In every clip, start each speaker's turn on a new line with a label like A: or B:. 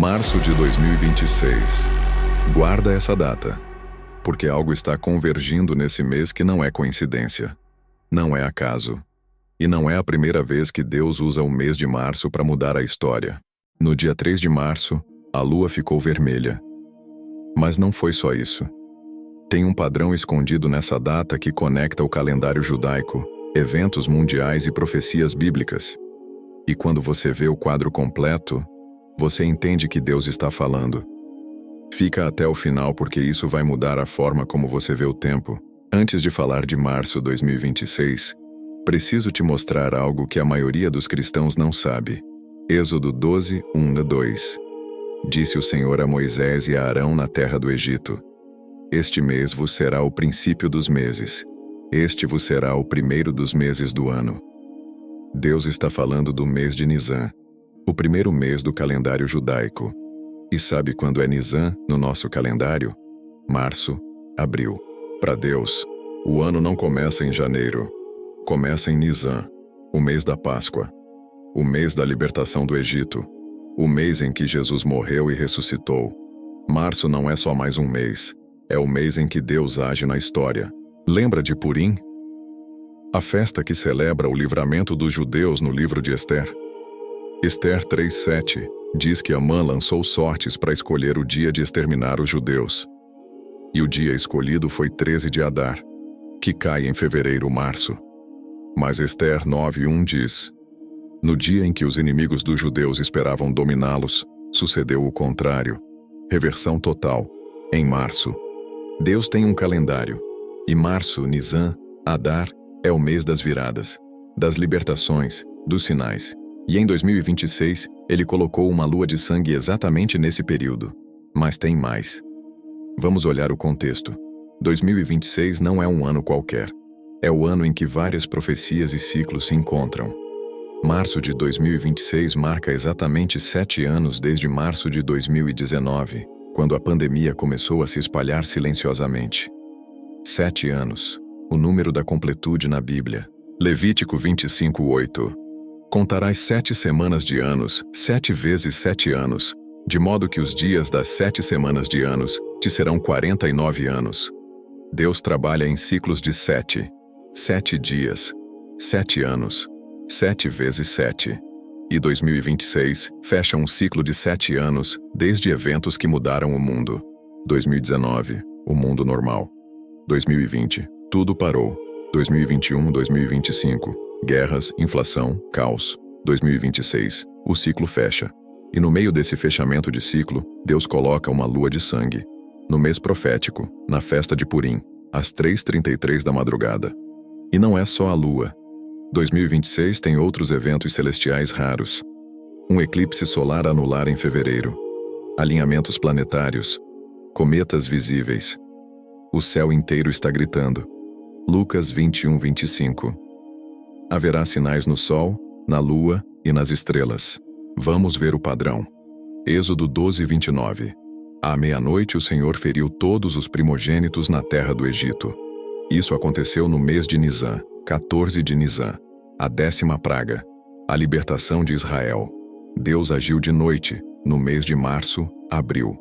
A: Março de 2026. Guarda essa data, porque algo está convergindo nesse mês que não é coincidência. Não é acaso. E não é a primeira vez que Deus usa o mês de março para mudar a história. No dia 3 de março, a lua ficou vermelha. Mas não foi só isso. Tem um padrão escondido nessa data que conecta o calendário judaico, eventos mundiais e profecias bíblicas. E quando você vê o quadro completo, você entende que Deus está falando. Fica até o final porque isso vai mudar a forma como você vê o tempo. Antes de falar de março 2026, preciso te mostrar algo que a maioria dos cristãos não sabe. Êxodo 12, 1-2. Disse o Senhor a Moisés e a Arão na terra do Egito: Este mês vos será o princípio dos meses. Este vos será o primeiro dos meses do ano. Deus está falando do mês de Nisan, o primeiro mês do calendário judaico. E sabe quando é Nisan no nosso calendário? Março, abril. Para Deus, o ano não começa em janeiro. Começa em Nisan, o mês da Páscoa, o mês da libertação do Egito, o mês em que Jesus morreu e ressuscitou. Março não é só mais um mês, é o mês em que Deus age na história. Lembra de Purim? A festa que celebra o livramento dos judeus no livro de Ester. Ester 3:7 diz que Amã lançou sortes para escolher o dia de exterminar os judeus. E o dia escolhido foi 13 de Adar, que cai em fevereiro-março. Mas Ester 9:1 diz: No dia em que os inimigos dos judeus esperavam dominá-los, sucedeu o contrário. Reversão total, em março. Deus tem um calendário. E março, Nisan, Adar, é o mês das viradas, das libertações, dos sinais. E em 2026, ele colocou uma lua de sangue exatamente nesse período. Mas tem mais. Vamos olhar o contexto. 2026 não é um ano qualquer. É o ano em que várias profecias e ciclos se encontram. Março de 2026 marca exatamente 7 anos desde março de 2019, quando a pandemia começou a se espalhar silenciosamente. 7 anos, o número da completude na Bíblia. Levítico 25:8. Contarás 7 semanas de anos, 7 vezes 7 anos, de modo que os dias das 7 semanas de anos te serão 49 anos. Deus trabalha em ciclos de 7. 7 dias, 7 anos, 7 vezes 7. E 2026 fecha um ciclo de 7 anos, desde eventos que mudaram o mundo. 2019, o mundo normal. 2020, tudo parou. 2021, 2025, guerras, inflação, caos. 2026, o ciclo fecha. E no meio desse fechamento de ciclo, Deus coloca uma lua de sangue. No mês profético, na festa de Purim, às 3:33 da madrugada. E não é só a lua. 2026 tem outros eventos celestiais raros. Um eclipse solar anular em fevereiro. Alinhamentos planetários. Cometas visíveis. O céu inteiro está gritando. Lucas 21:25. Haverá sinais no sol, na lua e nas estrelas. Vamos ver o padrão. Êxodo 12:29. À meia-noite o Senhor feriu todos os primogênitos na terra do Egito. Isso aconteceu no mês de Nisan, 14 de Nisan, a 10ª praga, a libertação de Israel. Deus agiu de noite, no mês de março, abril.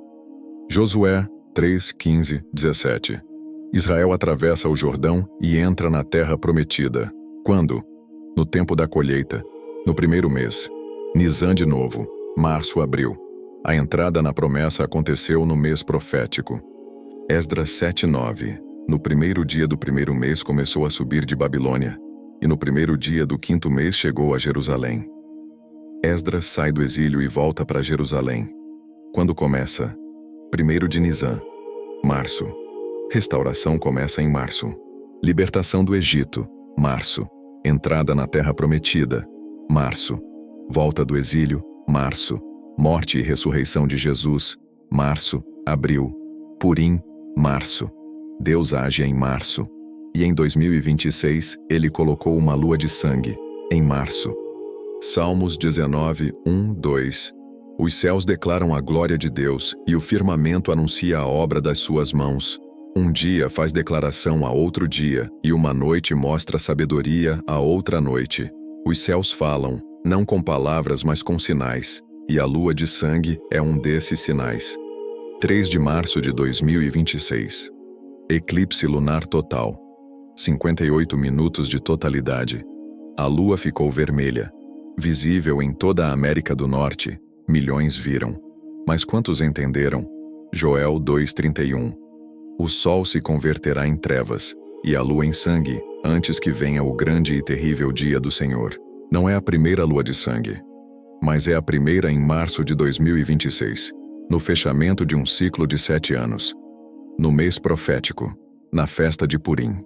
A: Josué 3:15-17. Israel atravessa o Jordão e entra na terra prometida. Quando? No tempo da colheita, no primeiro mês. Nisan de novo, março, abril. A entrada na promessa aconteceu no mês profético. Esdras 7:9. No primeiro dia do primeiro mês começou a subir de Babilônia, e no primeiro dia do 5º mês chegou a Jerusalém. Esdras sai do exílio e volta para Jerusalém. Quando começa? 1º de Nisan, março. Restauração começa em março. Libertação do Egito, março. Entrada na terra prometida, março. Volta do exílio, março. Morte e ressurreição de Jesus, março, abril. Purim, março. Deus age em março. E em 2026, ele colocou uma lua de sangue, em março. Salmos 19:1-2. Os céus declaram a glória de Deus, e o firmamento anuncia a obra das suas mãos. Um dia faz declaração a outro dia, e uma noite mostra sabedoria a outra noite. Os céus falam, não com palavras mas com sinais. e a lua de sangue é um desses sinais. 3 de março de 2026. Eclipse lunar total. 58 minutos de totalidade. A lua ficou vermelha. Visível em toda a América do Norte, milhões viram. Mas quantos entenderam? Joel 2:31. O sol se converterá em trevas, e a lua em sangue, antes que venha o grande e terrível dia do Senhor. Não é a primeira lua de sangue, mas é a primeira em março de 2026, no fechamento de um ciclo de 7 anos. No mês profético, na festa de Purim.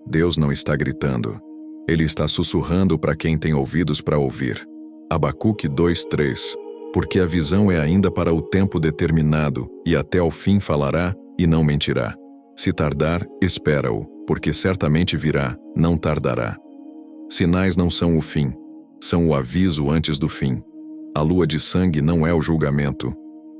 A: Deus não está gritando. Ele está sussurrando para quem tem ouvidos para ouvir. Abacuque 2:3. Porque a visão é ainda para o tempo determinado, e até ao fim falará, e não mentirá. Se tardar, espera-o, porque certamente virá, não tardará. Sinais não são o fim, são o aviso antes do fim. A lua de sangue não é o julgamento,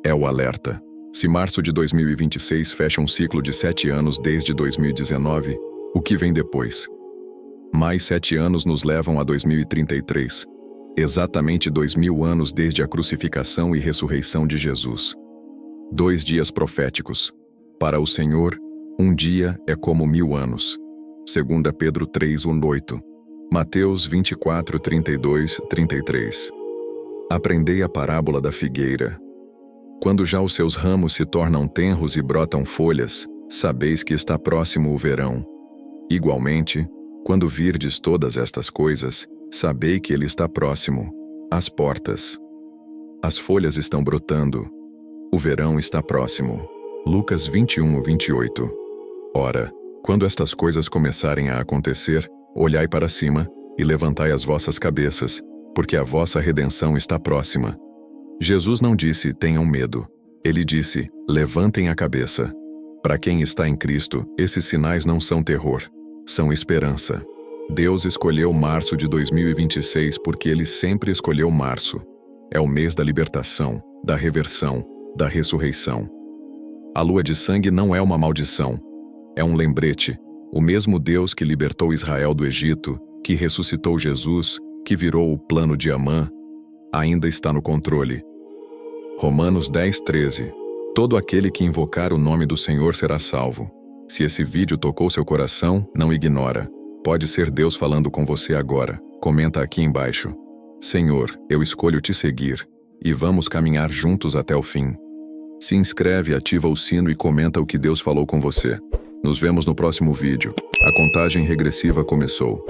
A: é o alerta. Se março de 2026 fecha um ciclo de 7 anos desde 2019, o que vem depois? Mais 7 anos nos levam a 2033. Exatamente 2000 anos desde a crucificação e ressurreição de Jesus. 2 dias proféticos. Para o Senhor, um dia é como 1000 anos. 2 Pedro 3:8. Mateus 24:32-33. Aprendei a parábola da figueira. Quando já os seus ramos se tornam tenros e brotam folhas, sabeis que está próximo o verão. Igualmente, quando virdes todas estas coisas, sabei que ele está próximo, às portas. As folhas estão brotando. O verão está próximo. Lucas 21:28. Ora, quando estas coisas começarem a acontecer, olhai para cima, e levantai as vossas cabeças, porque a vossa redenção está próxima. Jesus não disse, tenham medo. Ele disse, levantem a cabeça. Para quem está em Cristo, esses sinais não são terror, são esperança. Deus escolheu março de 2026 porque Ele sempre escolheu março. É o mês da libertação, da reversão, da ressurreição. A lua de sangue não é uma maldição. É um lembrete. O mesmo Deus que libertou Israel do Egito, que ressuscitou Jesus, que virou o plano de Amã, ainda está no controle. Romanos 10:13. Todo aquele que invocar o nome do Senhor será salvo. Se esse vídeo tocou seu coração, não ignora. Pode ser Deus falando com você agora. Comenta aqui embaixo. Senhor, eu escolho te seguir. E vamos caminhar juntos até o fim. Se inscreve, ativa o sino e comenta o que Deus falou com você. Nos vemos no próximo vídeo. A contagem regressiva começou.